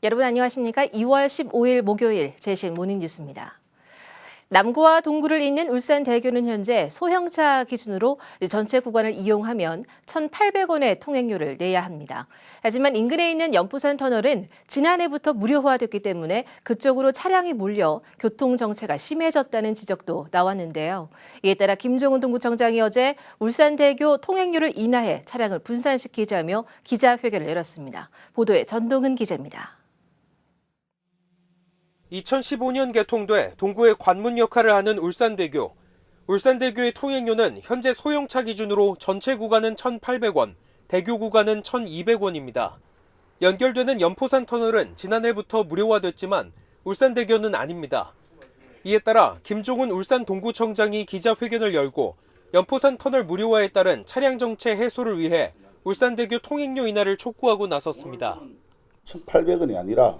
여러분 안녕하십니까? 2월 15일 목요일 제신 모닝뉴스입니다. 남구와 동구를 잇는 울산대교는 현재 소형차 기준으로 전체 구간을 이용하면 1,800원의 통행료를 내야 합니다. 하지만 인근에 있는 연포산 터널은 지난해부터 무료화됐기 때문에 그쪽으로 차량이 몰려 교통정체가 심해졌다는 지적도 나왔는데요. 이에 따라 김종훈 동구청장이 어제 울산대교 통행료를 인하해 차량을 분산시키자며 기자회견을 열었습니다. 보도에 전동은 기자입니다. 2015년 개통돼 동구의 관문 역할을 하는 울산대교. 울산대교의 통행료는 현재 소형차 기준으로 전체 구간은 1,800원, 대교 구간은 1,200원입니다. 연결되는 연포산 터널은 지난해부터 무료화됐지만 울산대교는 아닙니다. 이에 따라 김종훈 울산 동구청장이 기자회견을 열고 연포산 터널 무료화에 따른 차량 정체 해소를 위해 울산대교 통행료 인하를 촉구하고 나섰습니다. 1,800원이 아니라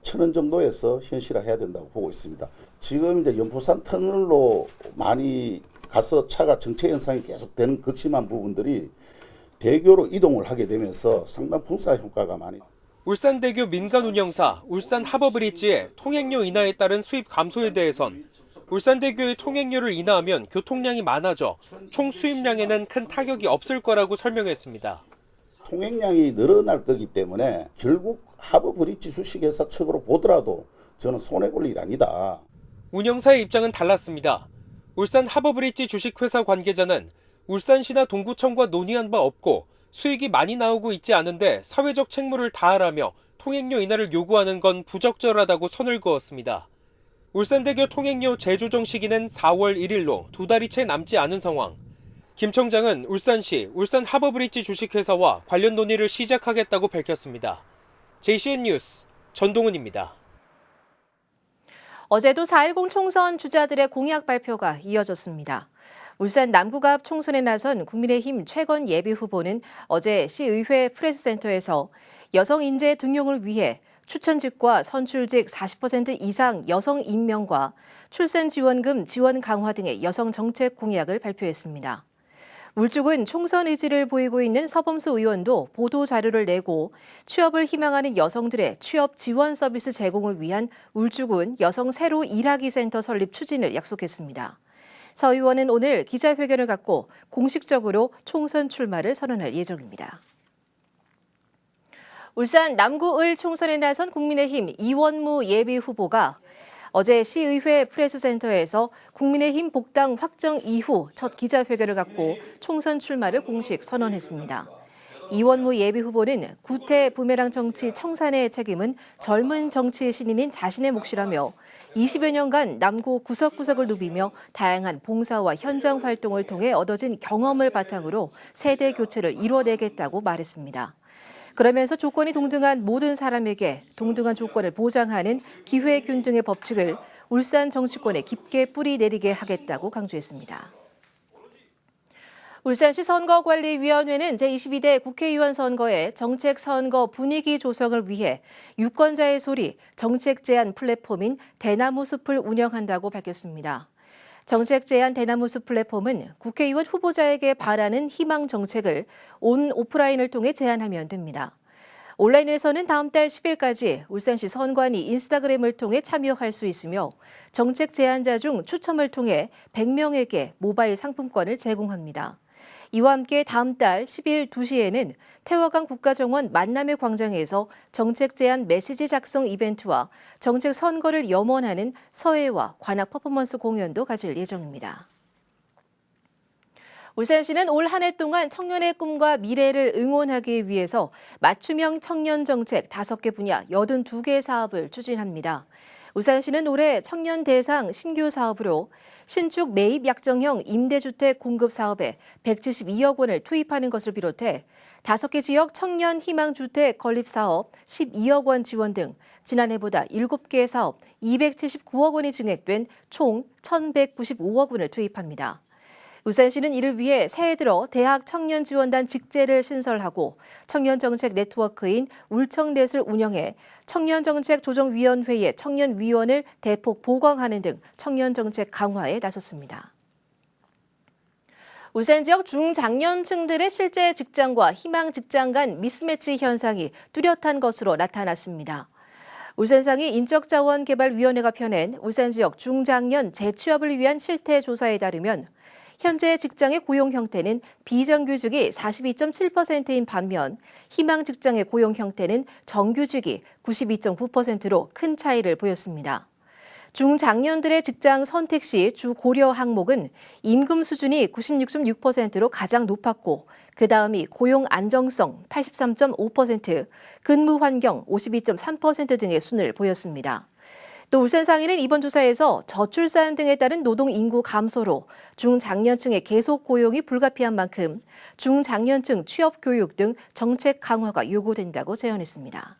1,000원 정도에서 현실화해야 된다고 보고 있습니다. 지금 이제 연포산 터널로 많이 가서 차가 정체 현상이 계속되는 극심한 부분들이 대교로 이동을 하게 되면서 상당 분사 효과가 많이. 울산대교 민간 운영사 울산하버브리지의 통행료 인하에 따른 수입 감소에 대해선 울산대교의 통행료를 인하하면 교통량이 많아져 총 수입량에는 큰 타격이 없을 거라고 설명했습니다. 통행량이 늘어날 거기 때문에 결국 하버브리지 주식회사 측으로 보더라도 저는 손해볼 일이 아니다. 운영사의 입장은 달랐습니다. 울산 하버브리지 주식회사 관계자는 울산시나 동구청과 논의한 바 없고 수익이 많이 나오고 있지 않은데 사회적 책무를 다하라며 통행료 인하를 요구하는 건 부적절하다고 선을 그었습니다. 울산대교 통행료 재조정 시기는 4월 1일로 2달이 채 남지 않은 상황. 김 청장은 울산시, 울산 하버브리지 주식회사와 관련 논의를 시작하겠다고 밝혔습니다. JCN 뉴스 전동은입니다. 어제도 4.10 총선 주자들의 공약 발표가 이어졌습니다. 울산 남구갑 총선에 나선 국민의힘 최건 예비후보는 어제 시의회 프레스센터에서 여성 인재 등용을 위해 추천직과 선출직 40% 이상 여성 임명과 출산지원금 지원 강화 등의 여성 정책 공약을 발표했습니다. 울주군 총선 의지를 보이고 있는 서범수 의원도 보도자료를 내고 취업을 희망하는 여성들의 취업 지원 서비스 제공을 위한 울주군 여성 새로 일하기 센터 설립 추진을 약속했습니다. 서 의원은 오늘 기자회견을 갖고 공식적으로 총선 출마를 선언할 예정입니다. 울산 남구을 총선에 나선 국민의힘 이원무 예비후보가 어제 시의회 프레스센터에서 국민의힘 복당 확정 이후 첫 기자회견을 갖고 총선 출마를 공식 선언했습니다. 이원무 예비후보는 구태 부메랑 정치 청산의 책임은 젊은 정치 신인인 자신의 몫이라며 20여 년간 남구 구석구석을 누비며 다양한 봉사와 현장 활동을 통해 얻어진 경험을 바탕으로 세대 교체를 이뤄내겠다고 말했습니다. 그러면서 조건이 동등한 모든 사람에게 동등한 조건을 보장하는 기회균등의 법칙을 울산 정치권에 깊게 뿌리내리게 하겠다고 강조했습니다. 울산시 선거관리위원회는 제22대 국회의원 선거의 정책선거 분위기 조성을 위해 유권자의 소리 정책 제안 플랫폼인 대나무숲을 운영한다고 밝혔습니다. 정책 제안 대나무숲 플랫폼은 국회의원 후보자에게 바라는 희망 정책을 온 오프라인을 통해 제안하면 됩니다. 온라인에서는 다음 달 10일까지 울산시 선관위 인스타그램을 통해 참여할 수 있으며 정책 제안자 중 추첨을 통해 100명에게 모바일 상품권을 제공합니다. 이와 함께 다음 달 10일 2시에는 태화강 국가정원 만남의 광장에서 정책 제안 메시지 작성 이벤트와 정책 선거를 염원하는 서예와 관악 퍼포먼스 공연도 가질 예정입니다. 울산시는 올 한 해 동안 청년의 꿈과 미래를 응원하기 위해서 맞춤형 청년 정책 5개 분야 82개 사업을 추진합니다. 울산시는 올해 청년 대상 신규 사업으로 신축 매입 약정형 임대주택 공급 사업에 172억 원을 투입하는 것을 비롯해 5개 지역 청년 희망주택 건립 사업 12억 원 지원 등 지난해보다 7개 사업 279억 원이 증액된 총 1,195억 원을 투입합니다. 울산시는 이를 위해 새해 들어 대학 청년지원단 직제를 신설하고 청년정책 네트워크인 울청넷을 운영해 청년정책조정위원회의 청년위원을 대폭 보강하는 등 청년정책 강화에 나섰습니다. 울산 지역 중장년층들의 실제 직장과 희망 직장 간 미스매치 현상이 뚜렷한 것으로 나타났습니다. 울산상이 인적자원개발위원회가 펴낸 울산 지역 중장년 재취업을 위한 실태 조사에 따르면 현재 직장의 고용 형태는 비정규직이 42.7%인 반면 희망 직장의 고용 형태는 정규직이 92.9%로 큰 차이를 보였습니다. 중장년들의 직장 선택 시 주 고려 항목은 임금 수준이 96.6%로 가장 높았고 그 다음이 고용 안정성 83.5%, 근무 환경 52.3% 등의 순을 보였습니다. 또 울산상인은 이번 조사에서 저출산 등에 따른 노동 인구 감소로 중장년층의 계속 고용이 불가피한 만큼 중장년층 취업 교육 등 정책 강화가 요구된다고 제언했습니다.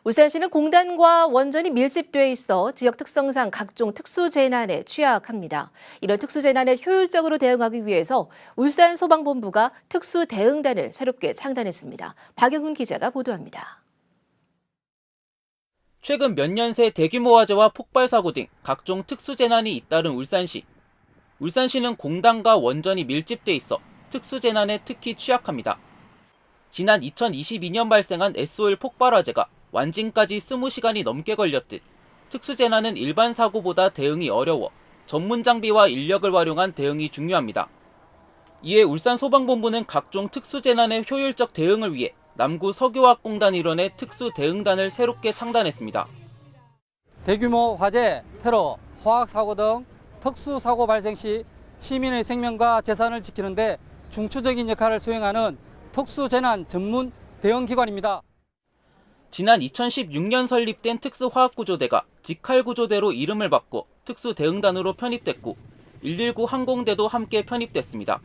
울산시는 공단과 원전이 밀집돼 있어 지역 특성상 각종 특수재난에 취약합니다. 이런 특수재난에 효율적으로 대응하기 위해서 울산소방본부가 특수대응단을 새롭게 창단했습니다. 박영훈 기자가 보도합니다. 최근 몇 년 새 대규모 화재와 폭발 사고 등 각종 특수재난이 잇따른 울산시. 울산시는 공단과 원전이 밀집돼 있어 특수재난에 특히 취약합니다. 지난 2022년 발생한 S-오일 폭발 화재가 완진까지 20시간이 넘게 걸렸듯 특수재난은 일반 사고보다 대응이 어려워 전문 장비와 인력을 활용한 대응이 중요합니다. 이에 울산소방본부는 각종 특수재난의 효율적 대응을 위해 남구 석유화학공단 일원의 특수대응단을 새롭게 창단했습니다. 대규모 화재, 테러, 화학사고 등 특수사고 발생 시 시민의 생명과 재산을 지키는 데 중추적인 역할을 수행하는 특수재난 전문 대응기관입니다. 지난 2016년 설립된 특수화학구조대가 직할구조대로 이름을 바꿔 특수대응단으로 편입됐고 119 항공대도 함께 편입됐습니다.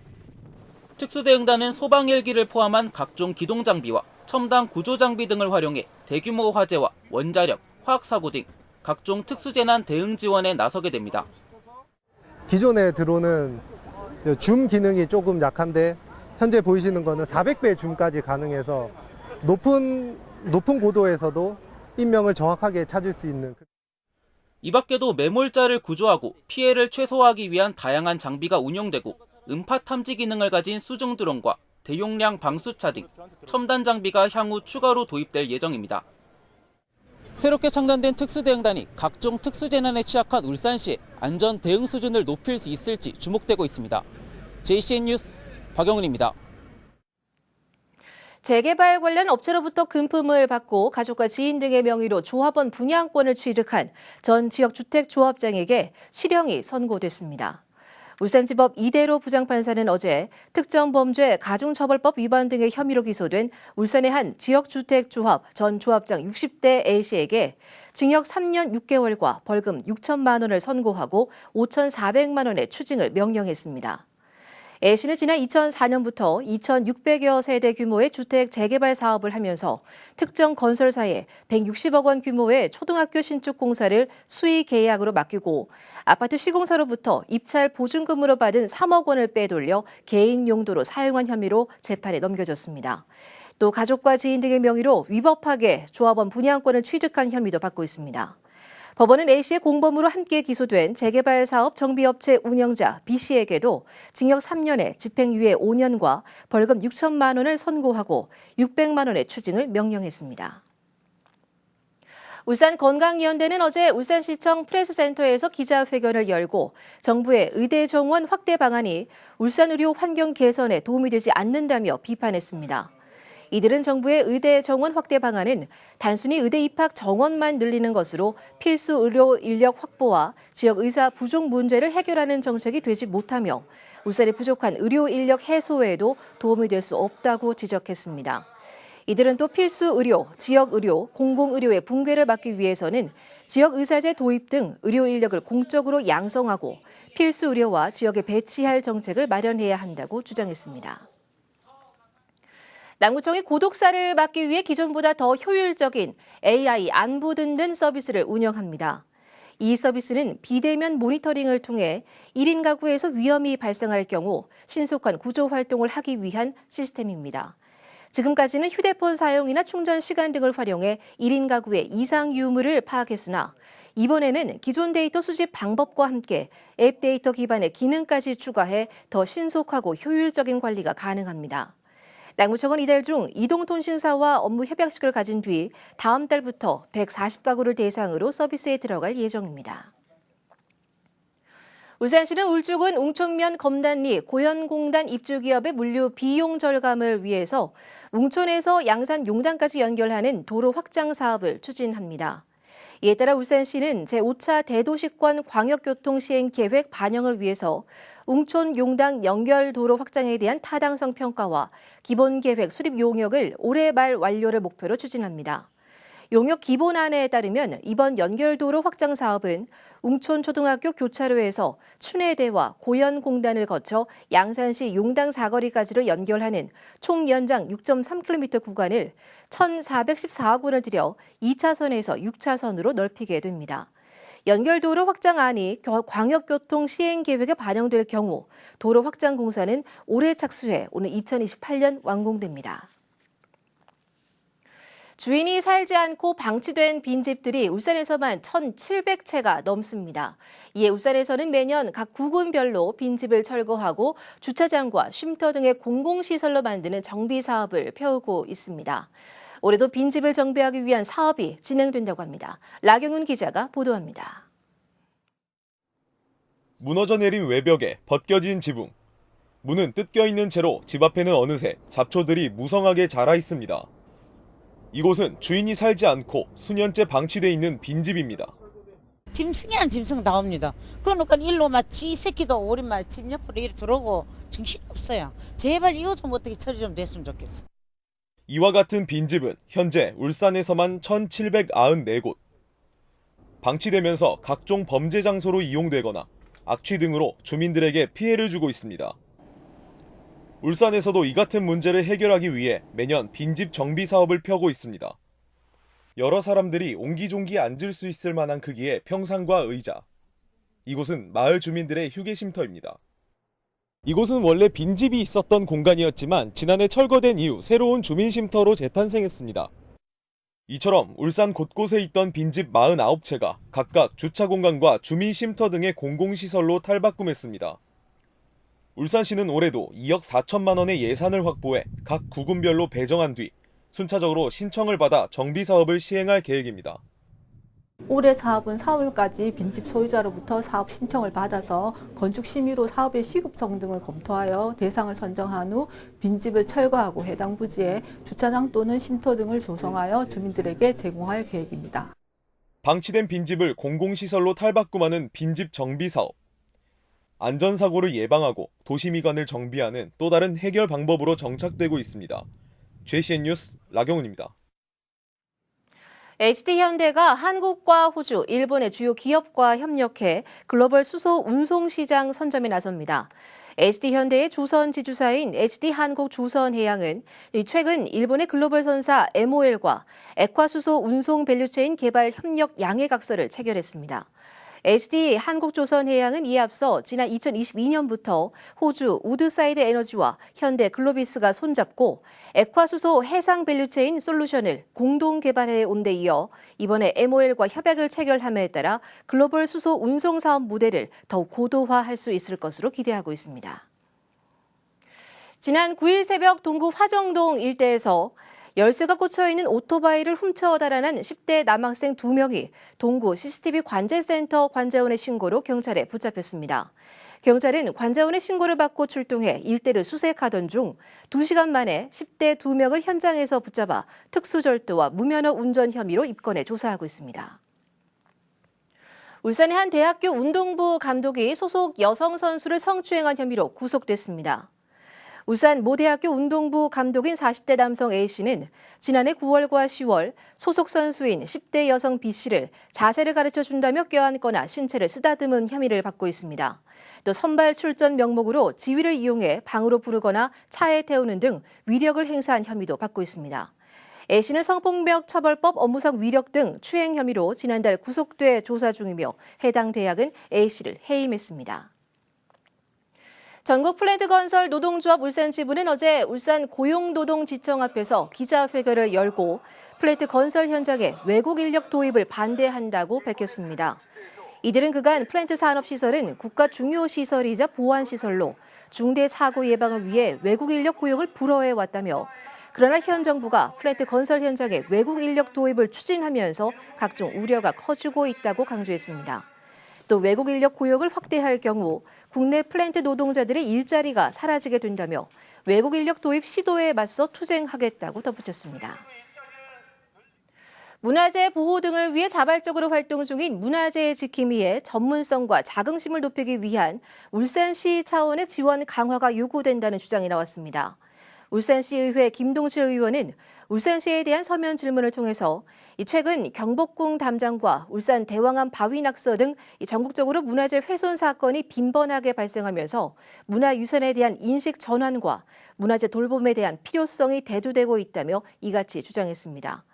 특수대응단은 소방헬기를 포함한 각종 기동장비와 첨단 구조장비 등을 활용해 대규모 화재와 원자력, 화학사고 등 각종 특수재난 대응 지원에 나서게 됩니다. 기존에 들어오는 줌 기능이 조금 약한데 현재 보이시는 거는 400배 줌까지 가능해서 높은 고도에서도 인명을 정확하게 찾을 수 있는. 이 밖에도 매몰자를 구조하고 피해를 최소화하기 위한 다양한 장비가 운용되고 음파 탐지 기능을 가진 수중 드론과 대용량 방수차 등 첨단 장비가 향후 추가로 도입될 예정입니다. 새롭게 창단된 특수대응단이 각종 특수재난에 취약한 울산시의 안전 대응 수준을 높일 수 있을지 주목되고 있습니다. JCN 뉴스 박영훈입니다. 재개발 관련 업체로부터 금품을 받고 가족과 지인 등의 명의로 조합원 분양권을 취득한 전 지역주택조합장에게 실형이 선고됐습니다. 울산지법 이대로 부장판사는 어제 특정범죄 가중처벌법 위반 등의 혐의로 기소된 울산의 한 지역주택조합 전 조합장 60대 A씨에게 징역 3년 6개월과 벌금 6천만 원을 선고하고 5,400만 원의 추징을 명령했습니다. A씨는 지난 2004년부터 2,600여 세대 규모의 주택 재개발 사업을 하면서 특정 건설사에 160억 원 규모의 초등학교 신축 공사를 수의 계약으로 맡기고 아파트 시공사로부터 입찰 보증금으로 받은 3억 원을 빼돌려 개인 용도로 사용한 혐의로 재판에 넘겨졌습니다. 또 가족과 지인 등의 명의로 위법하게 조합원 분양권을 취득한 혐의도 받고 있습니다. 법원은 A씨의 공범으로 함께 기소된 재개발 사업 정비업체 운영자 B씨에게도 징역 3년에 집행유예 5년과 벌금 6천만 원을 선고하고 600만 원의 추징을 명령했습니다. 울산건강연대는 어제 울산시청 프레스센터에서 기자회견을 열고 정부의 의대 정원 확대 방안이 울산 의료 환경 개선에 도움이 되지 않는다며 비판했습니다. 이들은 정부의 의대 정원 확대 방안은 단순히 의대 입학 정원만 늘리는 것으로 필수 의료 인력 확보와 지역 의사 부족 문제를 해결하는 정책이 되지 못하며 울산의 부족한 의료 인력 해소에도 도움이 될 수 없다고 지적했습니다. 이들은 또 필수 의료, 지역 의료, 공공 의료의 붕괴를 막기 위해서는 지역 의사제 도입 등 의료 인력을 공적으로 양성하고 필수 의료와 지역에 배치할 정책을 마련해야 한다고 주장했습니다. 남구청이 고독사를 막기 위해 기존보다 더 효율적인 AI 안부 듣는 서비스를 운영합니다. 이 서비스는 비대면 모니터링을 통해 1인 가구에서 위험이 발생할 경우 신속한 구조 활동을 하기 위한 시스템입니다. 지금까지는 휴대폰 사용이나 충전 시간 등을 활용해 1인 가구의 이상 유무를 파악했으나 이번에는 기존 데이터 수집 방법과 함께 앱 데이터 기반의 기능까지 추가해 더 신속하고 효율적인 관리가 가능합니다. 남구청은 이달 중 이동통신사와 업무 협약식을 가진 뒤 다음 달부터 140가구를 대상으로 서비스에 들어갈 예정입니다. 울산시는 울주군 웅촌면 검단리 고현공단 입주기업의 물류 비용 절감을 위해서 웅촌에서 양산 용단까지 연결하는 도로 확장 사업을 추진합니다. 이에 따라 울산시는 제5차 대도시권 광역교통 시행 계획 반영을 위해서 웅촌 용당 연결 도로 확장에 대한 타당성 평가와 기본 계획 수립 용역을 올해 말 완료를 목표로 추진합니다. 용역 기본안에 따르면 이번 연결도로 확장 사업은 웅촌초등학교 교차로에서 춘해대와 고현공단을 거쳐 양산시 용당 사거리까지를 연결하는 총 연장 6.3km 구간을 1,414억 원을 들여 2차선에서 6차선으로 넓히게 됩니다. 연결도로 확장안이 광역교통 시행계획에 반영될 경우 도로 확장 공사는 올해 착수해 오는 2028년 완공됩니다. 주인이 살지 않고 방치된 빈집들이 울산에서만 1,700채가 넘습니다. 이에 울산에서는 매년 각 구군별로 빈집을 철거하고 주차장과 쉼터 등의 공공시설로 만드는 정비 사업을 펴오고 있습니다. 올해도 빈집을 정비하기 위한 사업이 진행된다고 합니다. 라경훈 기자가 보도합니다. 무너져 내린 외벽에 벗겨진 지붕. 문은 뜯겨 있는 채로 집 앞에는 어느새 잡초들이 무성하게 자라 있습니다. 이곳은 주인이 살지 않고 수년째 방치돼 있는 빈집입니다. 짐승이란 짐승 나옵니다. 그러니까 일로 막 지 새끼도 우리 막 집 옆으로 이렇게 들어오고 정신이 없어요. 제발 이거 좀 어떻게 처리 좀 됐으면 좋겠어. 이와 같은 빈집은 현재 울산에서만 1,794곳. 방치되면서 각종 범죄 장소로 이용되거나 악취 등으로 주민들에게 피해를 주고 있습니다. 울산에서도 이 같은 문제를 해결하기 위해 매년 빈집 정비 사업을 펴고 있습니다. 여러 사람들이 옹기종기 앉을 수 있을 만한 크기의 평상과 의자. 이곳은 마을 주민들의 휴게 쉼터입니다. 이곳은 원래 빈집이 있었던 공간이었지만 지난해 철거된 이후 새로운 주민 쉼터로 재탄생했습니다. 이처럼 울산 곳곳에 있던 빈집 49채가 각각 주차 공간과 주민 쉼터 등의 공공시설로 탈바꿈했습니다. 울산시는 올해도 2억 4천만 원의 예산을 확보해 각 구군별로 배정한 뒤 순차적으로 신청을 받아 정비 사업을 시행할 계획입니다. 올해 사업은 4월까지 빈집 소유자로부터 사업 신청을 받아서 건축 심의로 사업의 시급성 등을 검토하여 대상을 선정한 후 빈집을 철거하고 해당 부지에 주차장 또는 쉼터 등을 조성하여 주민들에게 제공할 계획입니다. 방치된 빈집을 공공시설로 탈바꿈하는 빈집 정비 사업. 안전사고를 예방하고 도시미관을 정비하는 또 다른 해결 방법으로 정착되고 있습니다. JCN 뉴스 라경훈입니다. HD현대가 한국과 호주, 일본의 주요 기업과 협력해 글로벌 수소 운송 시장 선점에 나섭니다. HD현대의 조선 지주사인 HD한국조선해양은 최근 일본의 글로벌 선사 MOL과 액화수소 운송 밸류체인 개발 협력 양해각서를 체결했습니다. HD한국조선해양은 이에 앞서 지난 2022년부터 호주 우드사이드 에너지와 현대 글로비스가 손잡고 액화수소 해상 밸류체인 솔루션을 공동 개발해 온 데 이어 이번에 MOL과 협약을 체결함에 따라 글로벌 수소 운송 사업 모델을 더욱 고도화할 수 있을 것으로 기대하고 있습니다. 지난 9일 새벽 동구 화정동 일대에서 열쇠가 꽂혀있는 오토바이를 훔쳐 달아난 10대 남학생 2명이 동구 CCTV 관제센터 관자원의 신고로 경찰에 붙잡혔습니다. 경찰은 관자원의 신고를 받고 출동해 일대를 수색하던 중 2시간 만에 10대 2명을 현장에서 붙잡아 특수절도와 무면허 운전 혐의로 입건해 조사하고 있습니다. 울산의 한 대학교 운동부 감독이 소속 여성 선수를 성추행한 혐의로 구속됐습니다. 울산 모대학교 운동부 감독인 40대 남성 A씨는 지난해 9월과 10월 소속 선수인 10대 여성 B씨를 자세를 가르쳐준다며 껴안거나 신체를 쓰다듬은 혐의를 받고 있습니다. 또 선발 출전 명목으로 지위를 이용해 방으로 부르거나 차에 태우는 등 위력을 행사한 혐의도 받고 있습니다. A씨는 성폭력 처벌법 업무상 위력 등 추행 혐의로 지난달 구속돼 조사 중이며 해당 대학은 A씨를 해임했습니다. 전국 플랜트 건설 노동조합 울산 지부는 어제 울산 고용노동지청 앞에서 기자회견을 열고 플랜트 건설 현장에 외국 인력 도입을 반대한다고 밝혔습니다. 이들은 그간 플랜트 산업시설은 국가 중요 시설이자 보안 시설로 중대 사고 예방을 위해 외국 인력 고용을 불허해 왔다며 그러나 현 정부가 플랜트 건설 현장에 외국 인력 도입을 추진하면서 각종 우려가 커지고 있다고 강조했습니다. 또 외국 인력 고용을 확대할 경우 국내 플랜트 노동자들의 일자리가 사라지게 된다며 외국 인력 도입 시도에 맞서 투쟁하겠다고 덧붙였습니다. 문화재 보호 등을 위해 자발적으로 활동 중인 문화재 지킴이의 전문성과 자긍심을 높이기 위한 울산시 차원의 지원 강화가 요구된다는 주장이 나왔습니다. 울산시의회 김동실 의원은 울산시에 대한 서면 질문을 통해서 최근 경복궁 담장과 울산 대왕암 바위 낙서 등 전국적으로 문화재 훼손 사건이 빈번하게 발생하면서 문화유산에 대한 인식 전환과 문화재 돌봄에 대한 필요성이 대두되고 있다며 이같이 주장했습니다.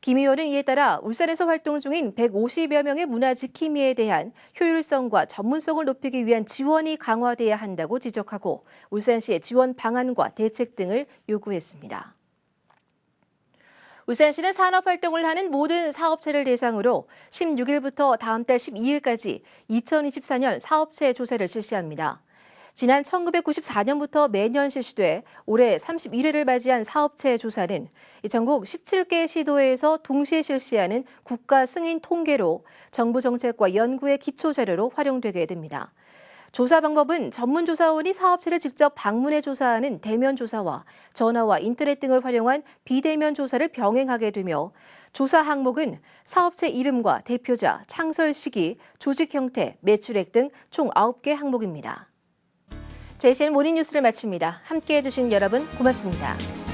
김 의원은 이에 따라 울산에서 활동 중인 150여 명의 문화지킴이에 대한 효율성과 전문성을 높이기 위한 지원이 강화돼야 한다고 지적하고 울산시의 지원 방안과 대책 등을 요구했습니다. 울산시는 산업활동을 하는 모든 사업체를 대상으로 16일부터 다음 달 12일까지 2024년 사업체 조사를 실시합니다. 지난 1994년부터 매년 실시돼 올해 31회를 맞이한 사업체 조사는 전국 17개 시도에서 동시에 실시하는 국가 승인 통계로 정부 정책과 연구의 기초 자료로 활용되게 됩니다. 조사 방법은 전문조사원이 사업체를 직접 방문해 조사하는 대면 조사와 전화와 인터넷 등을 활용한 비대면 조사를 병행하게 되며 조사 항목은 사업체 이름과 대표자, 창설 시기, 조직 형태, 매출액 등 총 9개 항목입니다. JCN 모닝뉴스를 마칩니다. 함께해 주신 여러분 고맙습니다.